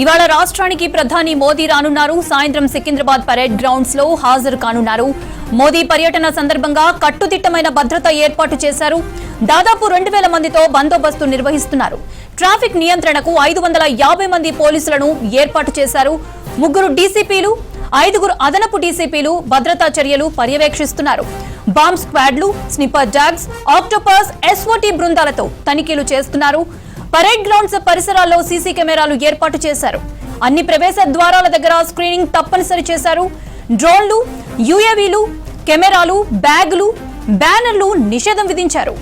ఇవాళ రాష్ట్రానికి ప్రధాని మోదీ రానున్నారు. సాయంత్రం సికింద్రాబాద్ పరేడ్ గ్రౌండ్స్ లో హాజరు కానున్నారు. మోదీ పర్యటన సందర్భంగా కట్టుదిట్టమైన భద్రత ఏర్పాటు చేశారు. దాదాపు 2000 మందితో బందోబస్తు నిర్వహిస్తున్నారు. ట్రాఫిక్ నియంత్రణకు 550 మంది పోలీసులను ఏర్పాటు చేశారు. 3 డీసీపీలు 5 అదనపు డీసీపీలు భద్రతా చర్యలు పర్యవేక్షిస్తున్నారు. బాంబ్ స్క్వాడ్లు, స్నిపర్ డాగ్స్, ఆక్టోపస్, ఎస్ఓటీ బృందాలతో తనిఖీలు చేస్తున్నారు. పరేడ్ గ్రౌండ్స్ పరిసరాల్లో సీసీ కెమెరాలు ఏర్పాటు చేశారు. అన్ని ప్రవేశ ద్వారాల దగ్గర స్క్రీనింగ్ తప్పనిసరి చేశారు. డ్రోన్లు, యూఏవీలు, కెమెరాలు, బ్యాగులు, బ్యానర్లు నిషేధం విధించారు.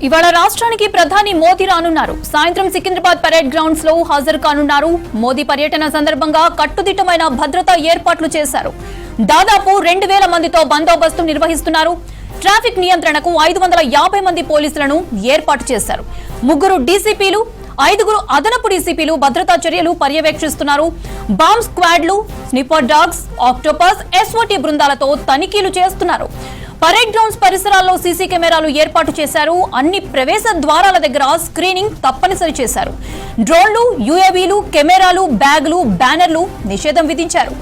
ఇవాళ రాష్ట్రానికి ప్రధాని మోదీ రానున్నారు. సాయంత్రం సికింద్రాబాద్ పరేడ్ గ్రౌండ్స్ లో హాజరు కానున్నారు. మోదీ పర్యటన సందర్భంగా కట్టుదిట్టమైన భద్రతా ఏర్పాట్లు చేశారు. దాదాపు 2000 మందితో బందోబస్తు నిర్వహిస్తున్నారు. ట్రాఫిక్ నియంత్రణకు 550 మంది పోలీసులను ఏర్పాటు చేశారు. 3 డీసీపీలు 5 అదనపు డీసీపీలు భద్రతా చర్యలు పర్యవేక్షిస్తున్నారు. బాంబ్ స్క్వాడ్లు, స్నిపర్ డాగ్స్, ఆక్టోపస్, ఎస్ఓటీ బృందాలతో తనిఖీలు చేస్తున్నారు. పరేడ్ గ్రౌండ్స్ పరిసరాల్లో సీసీ కెమెరాలు ఏర్పాటు చేశారు. అన్ని ప్రవేశ ద్వారాల దగ్గర స్క్రీనింగ్ తప్పనిసరి చేశారు. డ్రోన్లు, యూఏవీలు, కెమెరాలు, బ్యాగులు, బ్యానర్లు నిషేధం విధించారు.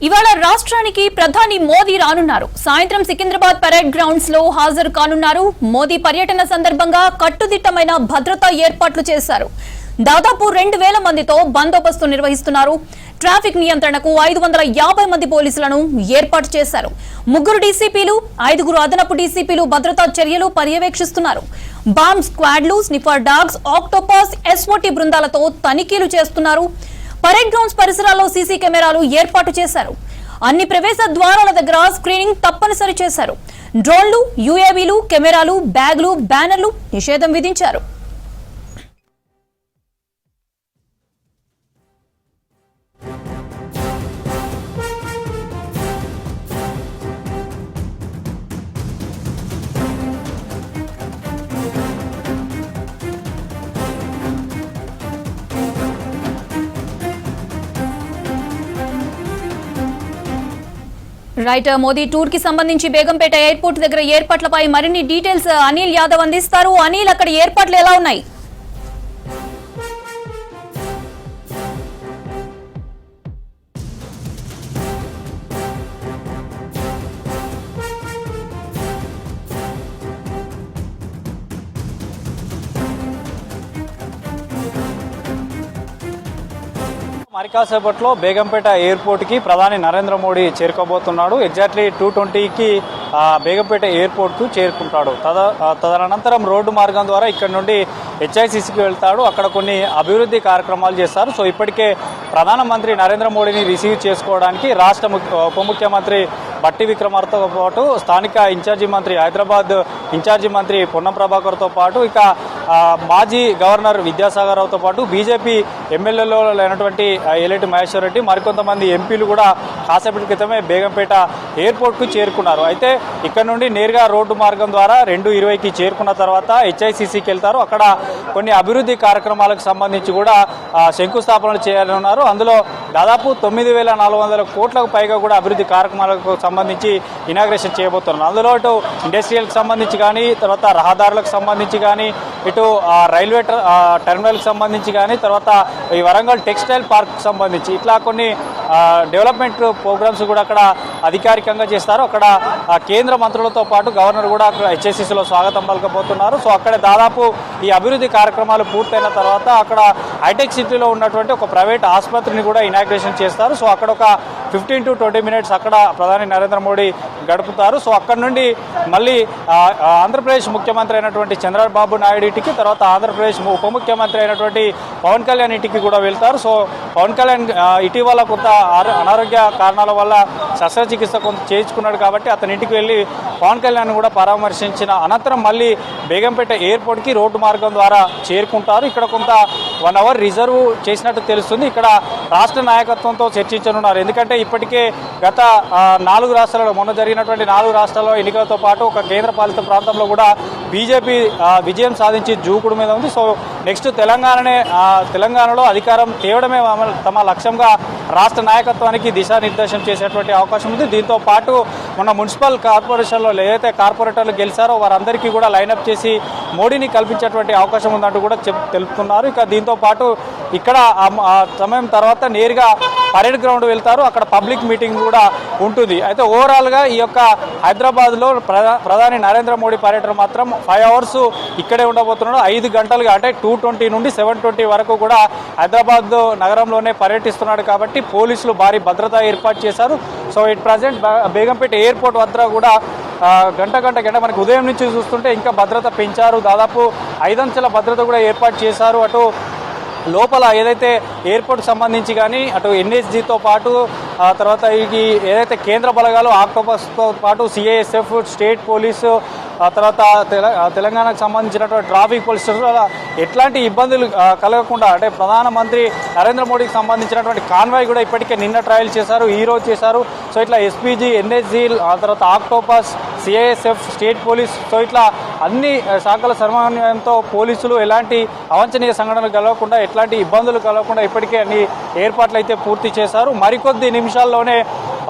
ఇవాళ రాష్ట్రానికి ప్రధాని మోదీ రానున్నారు. సాయంత్రం సికింద్రాబాద్ పరేడ్ గ్రౌండ్స్ లో హాజరు కానున్నారు. మోదీ పర్యటన సందర్భంగా కట్టుదిట్టమైన భద్రతా ఏర్పాట్లు చేశారు. దాదాపు 2000 మందితో బందోబస్తు నిర్వహిస్తున్నారు. ట్రాఫిక్ నియంత్రణకు 550 మంది పోలీసులను ఏర్పాటు చేశారు. 3 డీసీపీలు 5 అదనపు డీసీపీలు భద్రతా చర్యలు పర్యవేక్షిస్తున్నారు. బాంబ్ స్క్వాడ్లు, స్నిఫర్ డాగ్స్, ఆక్టోపస్, ఎస్ఓటీ బృందాలతో తనిఖీలు చేస్తున్నారు. పరేడ్ గ్రౌండ్స్ పరిసరాల్లో సీసీ కెమెరాలు ఏర్పాటు చేశారు. అన్ని ప్రవేశ ద్వారాల దగ్గర స్క్రీనింగ్ తప్పనిసరి చేశారు. డ్రోన్లు, యూఏవీలు, కెమెరాలు, బ్యాగులు, బ్యానర్లు నిషేధం విధించారు. రైట్, మోదీ టూర్ కి సంబంధించి బేగంపేట ఎయిర్పోర్ట్ దగ్గర ఏర్పాట్లపై మరిన్ని డీటెయిల్స్ అనిల్ యాదవ్ అందిస్తారు. అనిల్, అక్కడ ఏర్పాట్లు ఎలా ఉన్నాయి? మరి కాసేపట్లో బేగంపేట ఎయిర్పోర్ట్ కి ప్రధాని నరేంద్ర మోడీ చేరుకోబోతున్నాడు. ఎగ్జాక్ట్లీ 2:20కి బేగంపేట ఎయిర్పోర్ట్ కు చేరుకుంటాడు. తదనంతరం రోడ్డు మార్గం ద్వారా ఇక్కడ నుండి హెచ్ఐసిసికి వెళ్తాడు. అక్కడ కొన్ని అభివృద్ధి కార్యక్రమాలు చేస్తారు. సో ఇప్పటికే ప్రధానమంత్రి నరేంద్ర మోడీని రిసీవ్ చేసుకోవడానికి రాష్ట్ర ఉప ముఖ్యమంత్రి బట్టి విక్రమార్కతో పాటు స్థానిక ఇన్ఛార్జి మంత్రి, హైదరాబాద్ ఇన్ఛార్జి మంత్రి పొన్నం ప్రభాకర్తో పాటు ఇక మాజీ గవర్నర్ విద్యాసాగర్ రావుతో పాటు బీజేపీ ఎమ్మెల్యేలో అయినటువంటి ఎలిటి మహేశ్వర్ రెడ్డి, మరికొంతమంది ఎంపీలు కూడా కాసేపటి క్రితమే బేగంపేట ఎయిర్పోర్ట్ కు చేరుకున్నారు. అయితే ఇక్కడ నుండి నేరుగా రోడ్డు మార్గం ద్వారా 2:20కి చేరుకున్న తర్వాత హెచ్ఐసిసికి వెళ్తారు. అక్కడ కొన్ని అభివృద్ధి కార్యక్రమాలకు సంబంధించి కూడా శంకుస్థాపనలు చేయాలన్నారు. అందులో దాదాపు 9,400 కోట్లకు పైగా కూడా అభివృద్ధి కార్యక్రమాలకు సంబంధించి ఇనాగ్రేషన్ చేయబోతున్నారు. అందులో ఇటు ఇండస్ట్రియల్కి సంబంధించి కానీ, తర్వాత రహదారులకు సంబంధించి కానీ, ఇటు రైల్వే టెర్మినల్కి సంబంధించి కానీ, తర్వాత ఈ వరంగల్ టెక్స్టైల్ పార్క్ సంబంధించి ఇట్లా కొన్ని డెవలప్మెంట్ ప్రోగ్రామ్స్ కూడా అక్కడ అధికారికంగా చేస్తారు. అక్కడ కేంద్ర మంత్రులతో పాటు గవర్నర్ కూడా హెచ్ఎస్సిసిలో స్వాగతం పలకబోతున్నారు. సో అక్కడ దాదాపు ఈ అభివృద్ధి కార్యక్రమాలు పూర్తయిన తర్వాత అక్కడ హైటెక్ సిటీలో ఉన్నటువంటి ఒక ప్రైవేట్ ఆసుపత్రిని కూడా ఇనాగ్రేషన్ చేస్తారు. సో అక్కడ ఒక 15 to 20 minutes అక్కడ ప్రధాని నరేంద్ర మోడీ గడుపుతారు. సో అక్కడ నుండి మళ్ళీ ఆంధ్రప్రదేశ్ ముఖ్యమంత్రి అయినటువంటి చంద్రబాబు నాయుడు ఇంటికి, తర్వాత ఆంధ్రప్రదేశ్ ఉప ముఖ్యమంత్రి అయినటువంటి పవన్ కళ్యాణ్ ఇంటికి కూడా వెళ్తారు. సో పవన్ కళ్యాణ్ ఇటీవల కొంత అనారోగ్య కారణాల వల్ల శస్త్రచికిత్స కొంత చేయించుకున్నాడు కాబట్టి అతని ఇంటికి వెళ్ళి పవన్ కళ్యాణ్ కూడా పరామర్శించిన అనంతరం మళ్ళీ బేగంపేట ఎయిర్పోర్ట్కి రోడ్డు మార్గం ద్వారా చేరుకుంటారు. ఇక్కడ కొంత 1 hour రిజర్వ్ చేసినట్టు తెలుస్తుంది. ఇక్కడ రాష్ట్ర నాయకత్వంతో చర్చించనున్నారు. ఎందుకంటే ఇప్పటికే గత 4 రాష్ట్రాలలో మొన్న జరిగినటువంటి 4 రాష్ట్రాల్లో ఎన్నికలతో పాటు ఒక కేంద్ర పాలిత ప్రాంతంలో కూడా బీజేపీ విజయం సాధించి దూకుడు మీద ఉంది. సో నెక్స్ట్ తెలంగాణలో అధికారం తేవడమే తమ లక్ష్యంగా రాష్ట్ర నాయకత్వానికి దిశానిర్దేశం చేసేటువంటి అవకాశం ఉంది. దీంతో పాటు మొన్న మున్సిపల్ కార్పొరేషన్లో ఏదైతే కార్పొరేటర్లు గెలిచారో వారందరికీ కూడా లైనప్ చేసి మోడీని కల్పించేటువంటి అవకాశం ఉందంటూ కూడా తెలుపుతున్నారు. ఇక దీంతో పాటు ఇక్కడ ఆ సమయం తర్వాత నేరుగా పరేడ్ గ్రౌండ్ వెళ్తారు. అక్కడ పబ్లిక్ మీటింగ్ కూడా ఉంటుంది. అయితే ఓవరాల్గా ఈ యొక్క హైదరాబాద్లో ప్రధాని నరేంద్ర మోడీ పర్యటన మాత్రం 5 hours ఇక్కడే ఉండబోతున్నాడు. 5 గంటలుగా అంటే 2:20 నుండి 7:20 వరకు కూడా హైదరాబాద్ నగరంలోనే పర్యటిస్తున్నాడు కాబట్టి పోలీసులు భారీ భద్రత ఏర్పాటు చేశారు. So it present Begumpet airport వద్ద కూడా గంట మనకి ఉదయం నుంచి చూస్తుంటే ఇంకా భద్రత పెంచారు. దాదాపు 5 అంచెల భద్రత కూడా ఏర్పాటు చేశారు. అటు లోపల ఏదైతే ఎయిర్పోర్ట్కి సంబంధించి కానీ అటు ఎన్ఎస్జీతో పాటు తర్వాత ఇది ఏదైతే కేంద్ర బలగాలు ఆక్టోపస్తో పాటు సిఐఎస్ఎఫ్, స్టేట్ పోలీసు, తర్వాత తెలంగాణకు సంబంధించినటువంటి ట్రాఫిక్ పోలీసు ఎట్లాంటి ఇబ్బందులు కలగకుండా అంటే ప్రధానమంత్రి నరేంద్ర మోడీకి సంబంధించినటువంటి కాన్వాయ్ కూడా ఇప్పటికే నిన్న ట్రయల్ చేశారు, ఈరోజు చేశారు. సో ఇట్లా ఎస్పీజీ, ఎన్ఎస్జీ, ఆ తర్వాత octopus, CISF, state police, so ఇట్లా అన్ని శాఖల సమన్వయంతో పోలీసులు ఎలాంటి అవాంఛనీయ సంఘటనలు కలగకుండా ఎట్లాంటి ఇబ్బందులు కలగకుండా ఇప్పటికే అన్ని ఏర్పాట్లు అయితే పూర్తి చేశారు. మరికొద్ది నిమిషాల్లోనే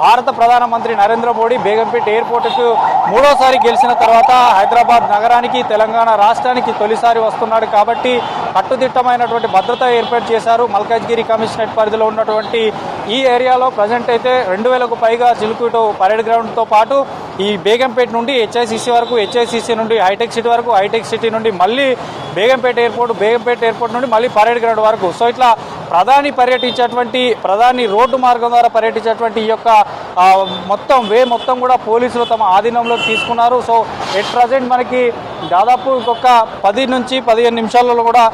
భారత ప్రధానమంత్రి నరేంద్ర మోడీ బేగంపేట ఎయిర్పోర్టుకు 3వసారి గెలిచిన తర్వాత హైదరాబాద్ నగరానికి, తెలంగాణ రాష్ట్రానికి తొలిసారి వస్తున్నాడు కాబట్టి కట్టుదిట్టమైనటువంటి భద్రత ఏర్పాటు చేశారు. మల్కాజ్గిరి కమిషనరేట్ పరిధిలో ఉన్నటువంటి ఈ ఏరియాలో ప్రజెంట్ అయితే 2000కు పైగా చిలుకూటు పరేడ్ గ్రౌండ్తో పాటు ఈ బేగంపేట నుండి హెచ్ఐసిసి వరకు, హెచ్ఐసిసి నుండి హైటెక్ సిటీ వరకు, హైటెక్ సిటీ నుండి మళ్ళీ బేగంపేట ఎయిర్పోర్ట్ నుండి మళ్ళీ పరేడ్ గ్రౌండ్ వరకు, సో ఇట్లా ప్రధాని రోడ్డు మార్గం ద్వారా పర్యటించేటువంటి ఈ యొక్క మొత్తం కూడా పోలీసులు తమ ఆధీనంలోకి తీసుకున్నారు. సో ఎట్ ప్రజెంట్ మనకి దాదాపు ఇంకొక 10 నుంచి 15 నిమిషాలలో కూడా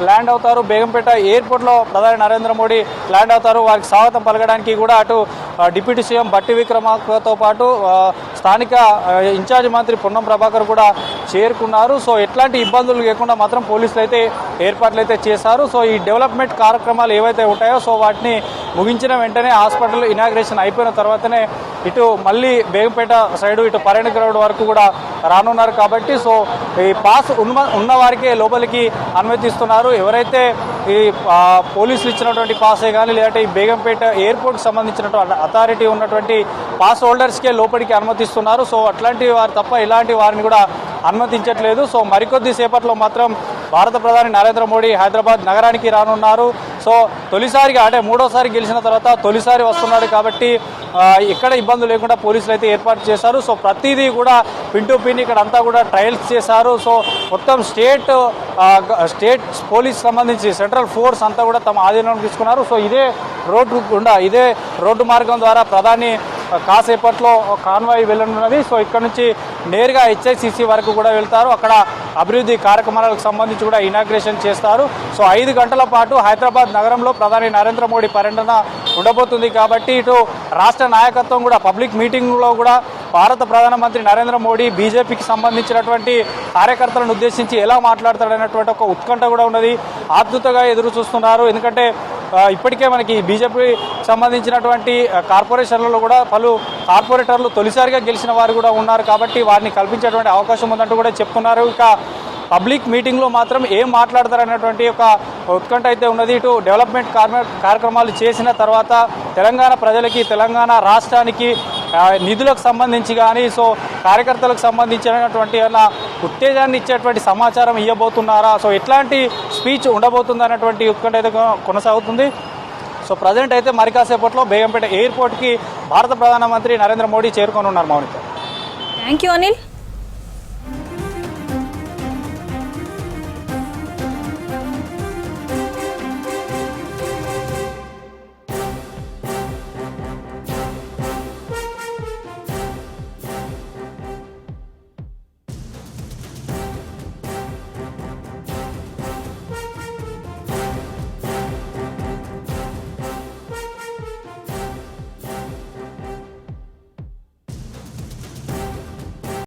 ల్యాండ్ అవుతారు. బేగంపేట ఎయిర్పోర్ట్లో ప్రధాని నరేంద్ర మోడీ ల్యాండ్ అవుతారు. వారికి స్వాగతం పలకడానికి కూడా అటు డిప్యూటీ సీఎం బట్టి విక్రమార్కతో పాటు స్థానిక ఇన్ఛార్జ్ మంత్రి పొన్నం ప్రభాకర్ కూడా చేరుకున్నారు. సో ఎట్లాంటి ఇబ్బందులు లేకుండా మాత్రం పోలీసులు అయితే ఏర్పాట్లు అయితే చేశారు. సో ఈ డెవలప్మెంట్ కార్యక్రమాలు ఏవైతే ఉంటాయో సో వాటిని ముగించిన వెంటనే హాస్పిటల్ ఇనాగ్రేషన్ అయిపోయిన తర్వాతనే ఇటు మళ్ళీ బేగంపేట సైడు ఇటు పరేడ్ గ్రౌండ్ వరకు కూడా రానున్నారు కాబట్టి సో ఈ పాస్ ఉన్న వారికే లోపలికి అనుమతిస్తున్నారు. ఎవరైతే ఈ పోలీసులు ఇచ్చినటువంటి పాసే కానీ లేదంటే ఈ బేగంపేట ఎయిర్పోర్ట్కి సంబంధించినటువంటి అథారిటీ ఉన్నటువంటి పాస్ హోల్డర్స్కే లోపలికి అనుమతిస్తున్నారు. సో అట్లాంటి వారు తప్ప ఇలాంటి వారిని కూడా అనుమతించట్లేదు. సో మరికొద్ది సేపట్లో మాత్రం భారత ప్రధాని నరేంద్ర మోడీ హైదరాబాద్ నగరానికి రానున్నారు. సో తొలిసారిగా అంటే 3వసారి గెలిచిన తర్వాత తొలిసారి వస్తున్నాడు కాబట్టి ఎక్కడ ఇబ్బందులు లేకుండా పోలీసులు అయితే ఏర్పాటు చేశారు. సో ప్రతిదీ కూడా పిన్ టు పిన్ ఇక్కడ అంతా కూడా ట్రయల్స్ చేశారు. సో మొత్తం స్టేట్ పోలీస్ సంబంధించి సెంట్రల్ ఫోర్స్ అంతా కూడా తమ ఆధీనంలో తీసుకున్నారు. సో ఇదే రోడ్డు మార్గం ద్వారా ప్రధాని కాసేపట్లో కాన్వాయ్ వెళ్ళనున్నది. సో ఇక్కడ నుంచి నేరుగా హెచ్ఐసిసి వరకు కూడా వెళ్తారు. అక్కడ అభివృద్ధి కార్యక్రమాలకు సంబంధించి కూడా ఇనాగ్రేషన్ చేస్తారు. సో 5 గంటల పాటు హైదరాబాద్ నగరంలో ప్రధాని నరేంద్ర మోడీ పర్యటన ఉండబోతుంది కాబట్టి ఇటు రాష్ట్ర నాయకత్వం కూడా పబ్లిక్ మీటింగ్లో కూడా భారత ప్రధానమంత్రి నరేంద్ర మోడీ బీజేపీకి సంబంధించినటువంటి కార్యకర్తలను ఉద్దేశించి ఎలా మాట్లాడతాడనేటువంటి ఒక ఉత్కంఠ కూడా ఉన్నది. ఆతృతగా ఎదురు చూస్తున్నారు. ఎందుకంటే ఇప్పటికే మనకి బీజేపీ సంబంధించినటువంటి కార్పొరేషన్లలో కూడా పలు కార్పొరేటర్లు తొలిసారిగా గెలిచిన వారు కూడా ఉన్నారు కాబట్టి వారిని కల్పించేటువంటి అవకాశం ఉందంటూ కూడా చెప్తున్నారు. ఇక పబ్లిక్ మీటింగ్లో మాత్రం ఏం మాట్లాడతారనేటువంటి ఒక ఉత్కంఠ అయితే ఉన్నది. ఇటు డెవలప్మెంట్ కార్యక్రమాలు చేసిన తర్వాత తెలంగాణ ప్రజలకి, తెలంగాణ రాష్ట్రానికి నిధులకు సంబంధించి కానీ సో కార్యకర్తలకు సంబంధించినటువంటి ఉత్తేజాన్ని ఇచ్చేటువంటి సమాచారం ఇవ్వబోతున్నారా, సో ఎట్లాంటి స్పీచ్ ఉండబోతుంది అన్నటువంటి ఉత్కంఠ అయితే కొనసాగుతుంది. సో ప్రజెంట్ అయితే మరి కాసేపట్లో బేగంపేట ఎయిర్పోర్ట్కి భారత ప్రధానమంత్రి నరేంద్ర మోడీ చేరుకొని ఉన్నారు. మౌనిక. Thank you Anil.